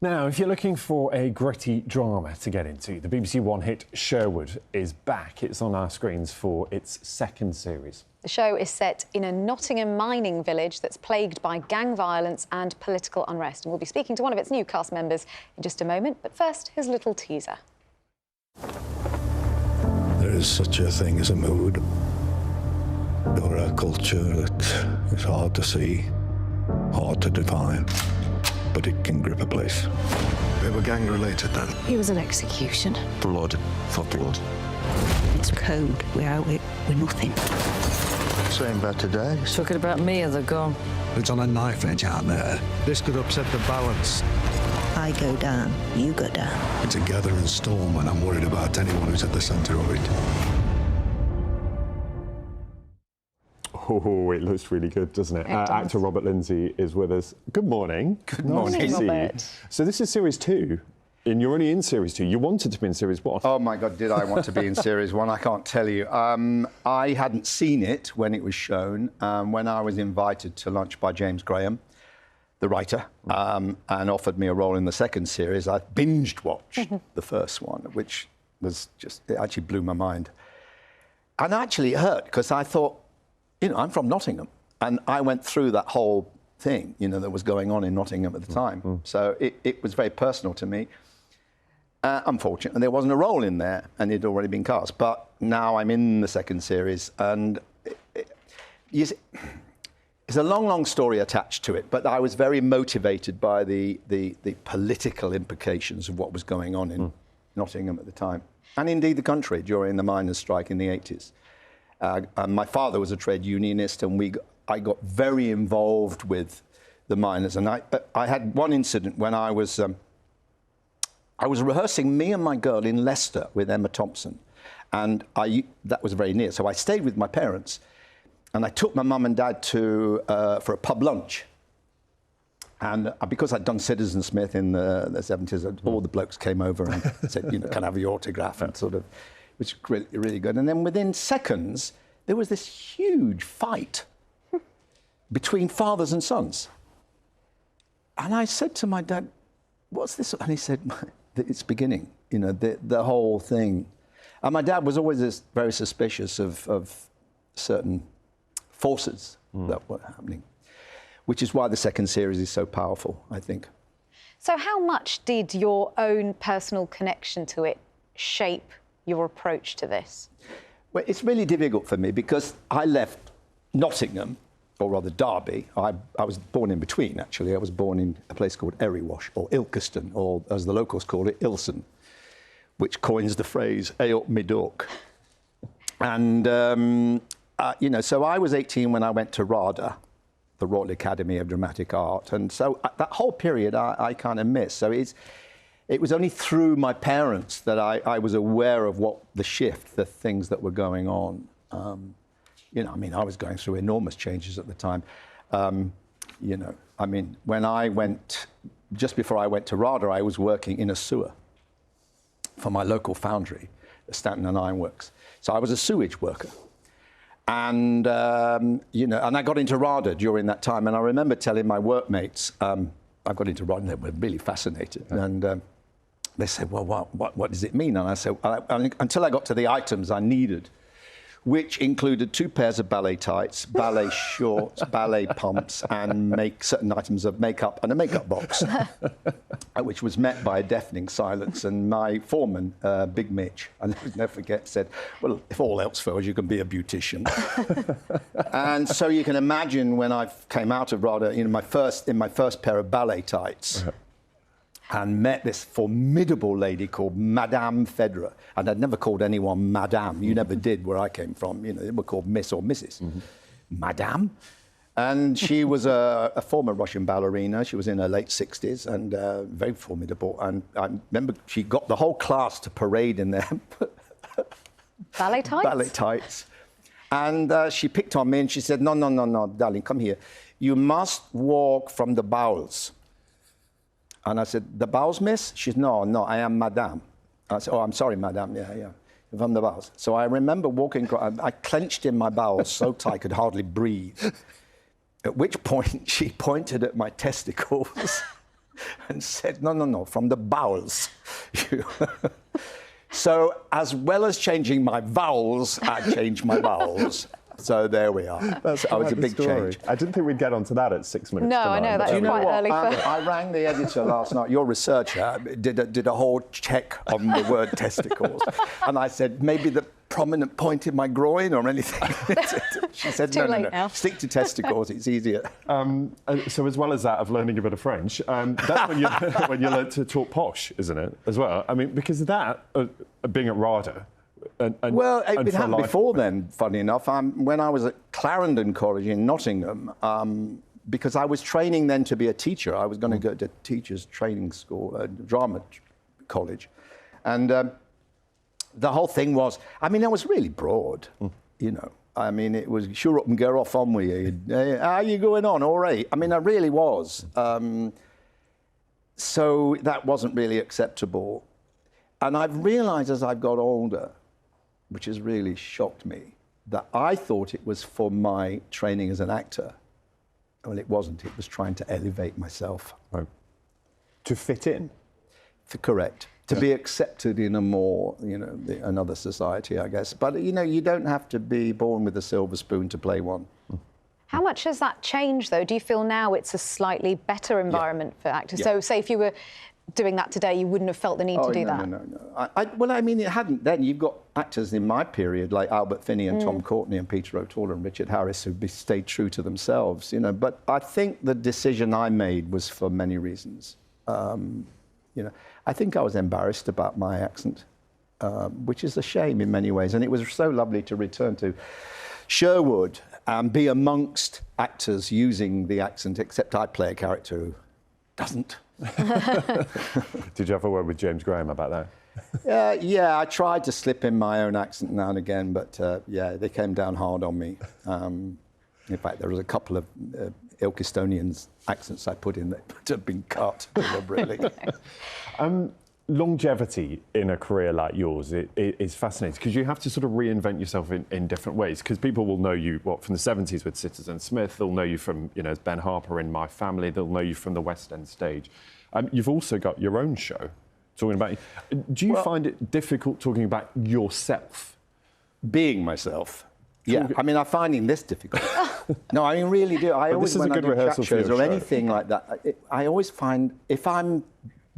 Now, if you're looking for a gritty drama to get into, the BBC One hit Sherwood is back. It's on our screens for its second series. The show is set in a Nottingham mining village that's plagued by gang violence and political unrest. And we'll be speaking to one of its new cast members in just a moment. But first, here's a little teaser. There is such a thing as a mood or a culture that is hard to see, hard to define, but it can grip a place. They were gang-related then? It was an execution. Blood for blood. It's code. Without it, we're nothing. Same about today. Talking about me or the gun? It's on a knife edge out there. This could upset the balance. I go down, you go down. It's a gathering storm, and I'm worried about anyone who's at the centre of it. Oh, it looks really good, doesn't it? Actor Robert Lindsay is with us. Good morning. Good morning, Robert. So this is series 2, and you're only in series 2. You wanted to be in series 1. Oh, my God, did I want to be in series 1? I can't tell you. I hadn't seen it when it was shown. When I was invited to lunch by James Graham, the writer, and offered me a role in the second series, I binged-watched the first one, which was just, it actually blew my mind. And actually it hurt, because I thought, you know, I'm from Nottingham, and I went through that whole thing, you know, that was going on in Nottingham at the time. So it was very personal to me. Unfortunately, there wasn't a role in there, and it had already been cast. But now I'm in the second series, and it's a long, long story attached to it. But I was very motivated by the political implications of what was going on in Nottingham at the time, and indeed the country during the miners' strike in the 80s. And my father was a trade unionist, and I got very involved with the miners. And I had one incident when I was rehearsing Me and My Girl in Leicester with Emma Thompson, and that was very near. So I stayed with my parents, and I took my mum and dad for a pub lunch. And because I'd done Citizen Smith in the 70s, all the blokes came over and said, you know, can I have your autograph, and sort of, which was really, really good. And then within seconds, there was this huge fight between fathers and sons. And I said to my dad, what's this? And he said, it's beginning, you know, the whole thing. And my dad was always very suspicious of certain forces that were happening, which is why the second series is so powerful, I think. So how much did your own personal connection to it shape your approach to this? Well, it's really difficult for me because I left Nottingham, or rather Derby. I was born in between, actually. I was born in a place called Erywash, or Ilkeston, or as the locals call it, Ilson, which coins the phrase, "Eop me dork." And, you know, so I was 18 when I went to RADA, the Royal Academy of Dramatic Art. And so that whole period I kind of missed. So it was only through my parents that I was aware of what the shift, the things that were going on. You know, I mean, I was going through enormous changes at the time. You know, I mean, just before I went to RADA, I was working in a sewer for my local foundry, the Stanton and Iron Works. So I was a sewage worker. And, you know, and I got into RADA during that time. And I remember telling my workmates, I got into RADA, and they were really fascinated. And they said, well, what does it mean? And I said, until I got to the items I needed, which included 2 pairs of ballet tights, ballet shorts, ballet pumps, and certain items of makeup and a makeup box, which was met by a deafening silence. And my foreman, Big Mitch, I'll never forget, said, well, if all else fails, you can be a beautician. And so you can imagine when I came out of RADA, you know, in my first pair of ballet tights, and met this formidable lady called Madame Federer. And I'd never called anyone Madame. You never did where I came from. You know, they were called Miss or Mrs. Madame. And she was a former Russian ballerina. She was in her late 60s and very formidable. And I remember she got the whole class to parade in their Ballet tights? Ballet tights. And she picked on me and she said, no, darling, come here. You must walk from the bowels. And I said, the bowels, miss? She said, no, I am Madame. I said, oh, I'm sorry, Madame, yeah, from the bowels. So I remember walking, I clenched in my bowels so tight I could hardly breathe. At which point she pointed at my testicles and said, no, from the bowels. So as well as changing my vowels, I changed my bowels. So there we are. That's was a big story. change. I didn't think we'd get onto that at 6 minutes No, to I 9. know, but that's there we quite go. early for... I rang the editor last night, your researcher, did a whole check on the word testicles. And I said, maybe the prominent point in my groin or anything. She said, Too late no. now. Stick to testicles, it's easier. So as well as that of learning a bit of French, that's when you learn to talk posh, isn't it, as well? I mean, because of that, being at RADA... Well, it for happened life. before then, funny enough. When I was at Clarendon College in Nottingham, because I was training then to be a teacher. I was going to go to teachers' training school, drama college. And the whole thing was, I mean, I was really broad, you know. I mean, it was, sure up and go off on with you. How are you going on? All right. I mean, I really was. So that wasn't really acceptable. And I've realised as I've got older, which has really shocked me, that I thought it was for my training as an actor. Well, it wasn't. It was trying to elevate myself. Right. To fit in? Correct. To be accepted in a more, you know, another society, I guess. But, you know, you don't have to be born with a silver spoon to play one. How much has that changed, though? Do you feel now it's a slightly better environment for actors? So, say if you were doing that today, you wouldn't have felt the need to do that? No. Well, I mean, it hadn't then. You've got actors in my period like Albert Finney and Tom Courtenay and Peter O'Toole and Richard Harris who stayed true to themselves, you know. But I think the decision I made was for many reasons. You know, I think I was embarrassed about my accent, which is a shame in many ways. And it was so lovely to return to Sherwood and be amongst actors using the accent, except I play a character who doesn't. Did you have a word with James Graham about that? Yeah, I tried to slip in my own accent now and again, but yeah, they came down hard on me. In fact, there was a couple of Ilkestonians accents I put in that have been cut deliberately. Longevity in a career like yours is fascinating because you have to sort of reinvent yourself in different ways because people will know you from the 70s with Citizen Smith, they'll know you from, you know, as Ben Harper in My Family, they'll know you from the West End stage. You've also got your own show talking about... Do you find it difficult talking about yourself? Being myself. Yeah, I mean, I'm finding this difficult. No, I mean, really do. I always, when I do chat shows or anything like that, I always find if I'm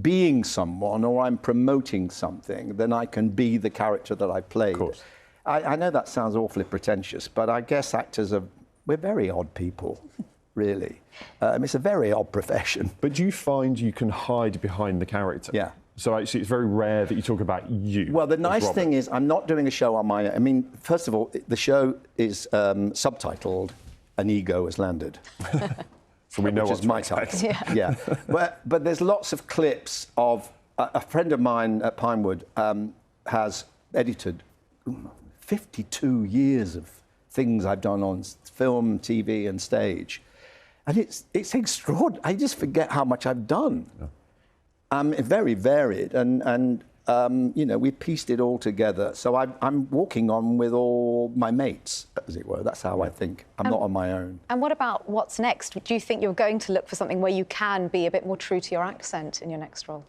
being someone or I'm promoting something, then I can be the character that I played. Of course. I know that sounds awfully pretentious, but I guess actors we're very odd people, really. It's a very odd profession. But do you find you can hide behind the character? Yeah. So actually, it's very rare that you talk about you. Well, the nice thing is I'm not doing a show on my own. I mean, first of all, the show is subtitled An Ego Has Landed. So we know which what's is my title. Yeah. But there's lots of clips of... a friend of mine at Pinewood has edited 52 years of things I've done on film, TV and stage. And it's extraordinary. I just forget how much I've done. Yeah. Very varied, and you know, we pieced it all together. So I'm walking on with all my mates, as it were. That's how I think. I'm not on my own. And what about what's next? Do you think you're going to look for something where you can be a bit more true to your accent in your next role?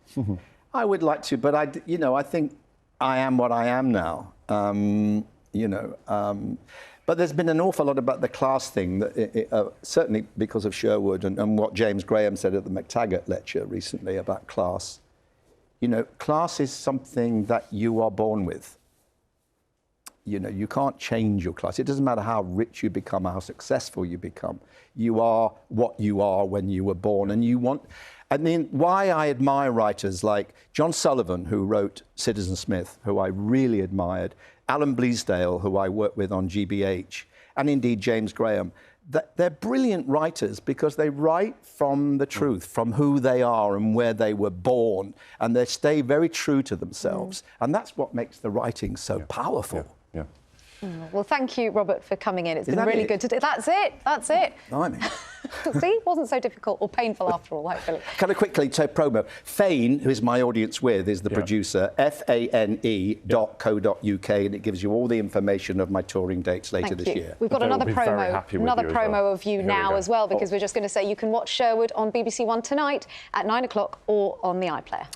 I would like to, but I think I am what I am now. You know. But there's been an awful lot about the class thing, certainly because of Sherwood and what James Graham said at the McTaggart lecture recently about class. You know, class is something that you are born with. You know, you can't change your class. It doesn't matter how rich you become, how successful you become. You are what you are when you were born. And you want... I mean, why I admire writers like John Sullivan, who wrote Citizen Smith, who I really admired, Alan Bleasdale, who I worked with on GBH, and indeed James Graham, they're brilliant writers because they write from the truth, from who they are and where they were born, and they stay very true to themselves. And that's what makes the writing so powerful. Yeah. Well, thank you, Robert, for coming in. It's Is been that really it? good to do. That's it. That's it. Blimey. See, it wasn't so difficult or painful after all, hopefully. Can I quickly say promo? Fane, who is my audience with, is the producer, fane.co.uk, and it gives you all the information of my touring dates later Thank this you. year. We've got They'll another be very promo, happy with another you as promo well. of you Here we now go. as well, because we're just going to say you can watch Sherwood on BBC One tonight at 9 o'clock or on the iPlayer.